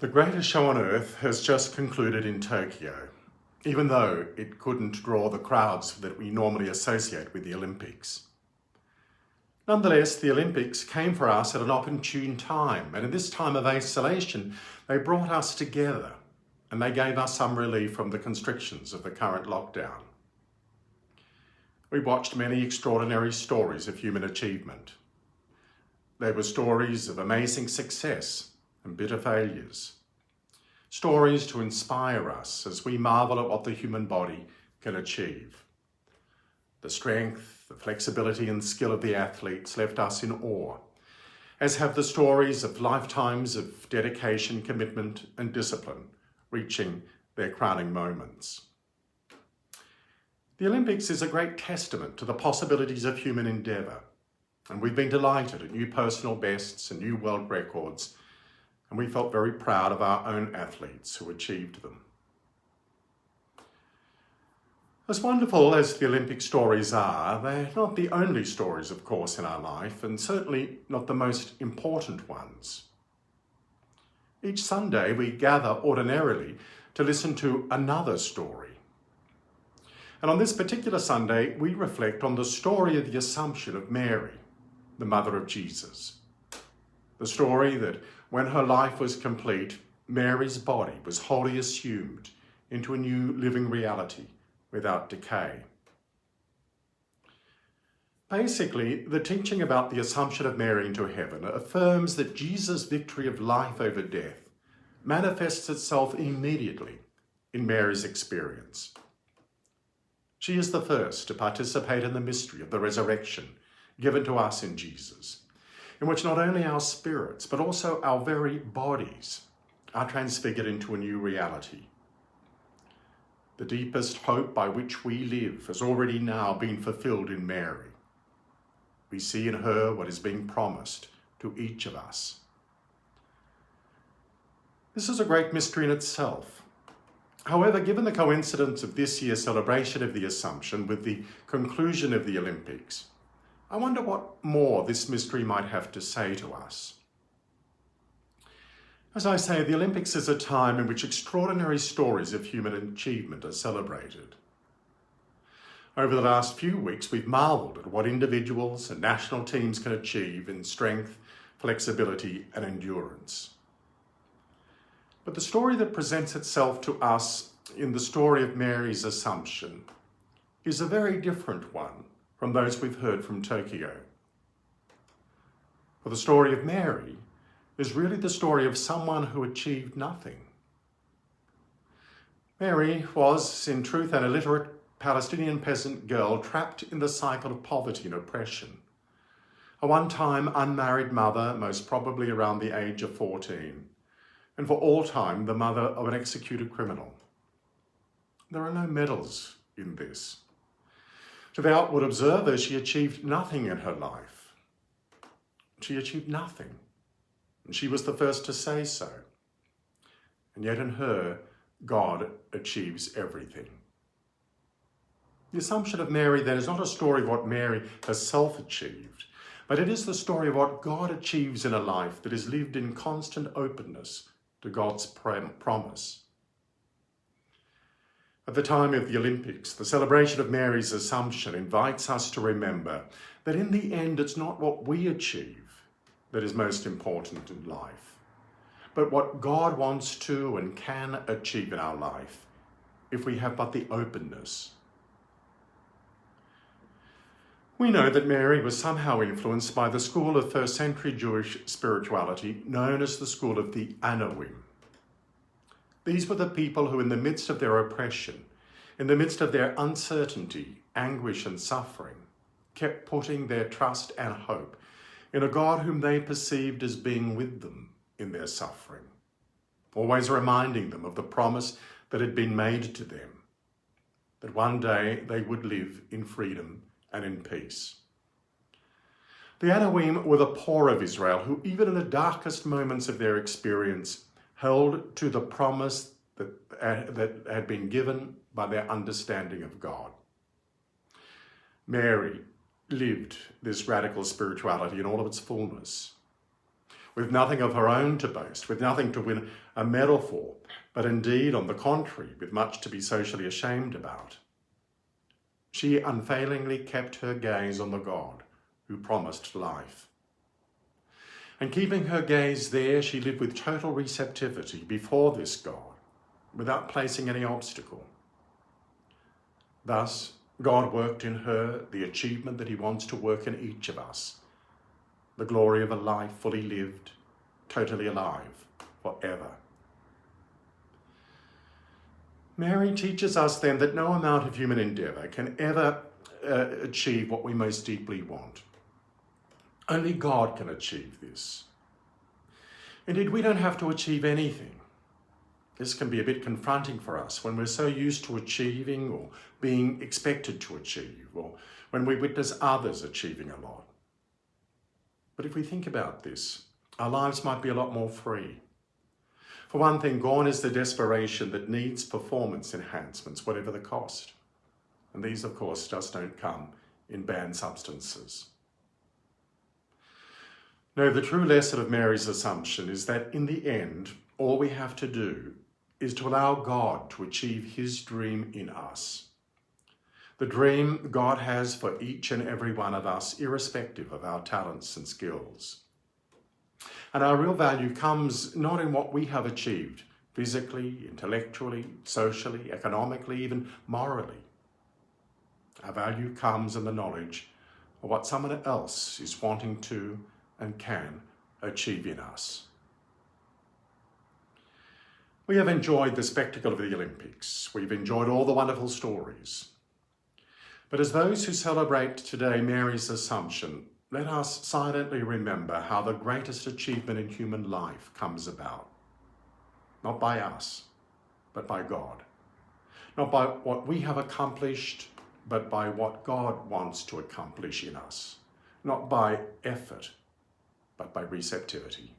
The greatest show on earth has just concluded in Tokyo, even though it couldn't draw the crowds that we normally associate with the Olympics. Nonetheless, the Olympics came for us at an opportune time, and in this time of isolation, they brought us together and they gave us some relief from the constrictions of the current lockdown. We watched many extraordinary stories of human achievement. They were stories of amazing success and bitter failures. Stories to inspire us as we marvel at what the human body can achieve. The strength, the flexibility and skill of the athletes left us in awe, as have the stories of lifetimes of dedication, commitment and discipline reaching their crowning moments. The Olympics is a great testament to the possibilities of human endeavour, and we've been delighted at new personal bests and new world records, and we felt very proud of our own athletes who achieved them. As wonderful as the Olympic stories are, they're not the only stories, of course, in our life, and certainly not the most important ones. Each Sunday we gather ordinarily to listen to another story. And on this particular Sunday, we reflect on the story of the Assumption of Mary, the mother of Jesus. The story that when her life was complete, Mary's body was wholly assumed into a new living reality without decay. Basically, the teaching about the Assumption of Mary into heaven affirms that Jesus' victory of life over death manifests itself immediately in Mary's experience. She is the first to participate in the mystery of the resurrection given to us in Jesus, in which not only our spirits, but also our very bodies are transfigured into a new reality. The deepest hope by which we live has already now been fulfilled in Mary. We see in her what is being promised to each of us. This is a great mystery in itself. However, given the coincidence of this year's celebration of the Assumption with the conclusion of the Olympics, I wonder what more this mystery might have to say to us. As I say, the Olympics is a time in which extraordinary stories of human achievement are celebrated. Over the last few weeks, we've marvelled at what individuals and national teams can achieve in strength, flexibility and endurance. But the story that presents itself to us in the story of Mary's Assumption is a very different one from those we've heard from Tokyo. For the story of Mary is really the story of someone who achieved nothing. Mary was, in truth, an illiterate Palestinian peasant girl trapped in the cycle of poverty and oppression. A one-time unmarried mother, most probably around the age of 14, and for all time the mother of an executed criminal. There are no medals in this. To the outward observer, she achieved nothing in her life. She achieved nothing, and she was the first to say so. And yet in her, God achieves everything. The Assumption of Mary then is not a story of what Mary herself achieved, but it is the story of what God achieves in a life that is lived in constant openness to God's promise. At the time of the Olympics, the celebration of Mary's Assumption invites us to remember that in the end, it's not what we achieve that is most important in life, but what God wants to and can achieve in our life if we have but the openness. We know that Mary was somehow influenced by the school of first century Jewish spirituality known as the school of the Anawim. These were the people who, in the midst of their oppression, in the midst of their uncertainty, anguish and suffering, kept putting their trust and hope in a God whom they perceived as being with them in their suffering, always reminding them of the promise that had been made to them, that one day they would live in freedom and in peace. The Anawim were the poor of Israel who, even in the darkest moments of their experience, held to the promise that had been given by their understanding of God. Mary lived this radical spirituality in all of its fullness. with nothing of her own to boast, with nothing to win a medal for, but indeed, on the contrary, with much to be socially ashamed about. She unfailingly kept her gaze on the God who promised life. And keeping her gaze there, she lived with total receptivity before this God, without placing any obstacle. Thus, God worked in her the achievement that he wants to work in each of us, the glory of a life fully lived, totally alive, forever. Mary teaches us then that no amount of human endeavour can ever achieve what we most deeply want. Only God can achieve this. Indeed, we don't have to achieve anything. This can be a bit confronting for us when we're so used to achieving or being expected to achieve, or when we witness others achieving a lot. But if we think about this, our lives might be a lot more free. For one thing, gone is the desperation that needs performance enhancements, whatever the cost. And these, of course, just don't come in banned substances. No, the true lesson of Mary's Assumption is that in the end, all we have to do is to allow God to achieve his dream in us. The dream God has for each and every one of us, irrespective of our talents and skills. And our real value comes not in what we have achieved, physically, intellectually, socially, economically, even morally. Our value comes in the knowledge of what someone else is wanting to and can achieve in us. We have enjoyed the spectacle of the Olympics. We've enjoyed all the wonderful stories. But as those who celebrate today Mary's Assumption, let us silently remember how the greatest achievement in human life comes about. Not by us, but by God. Not by what we have accomplished, but by what God wants to accomplish in us. Not by effort, but by receptivity.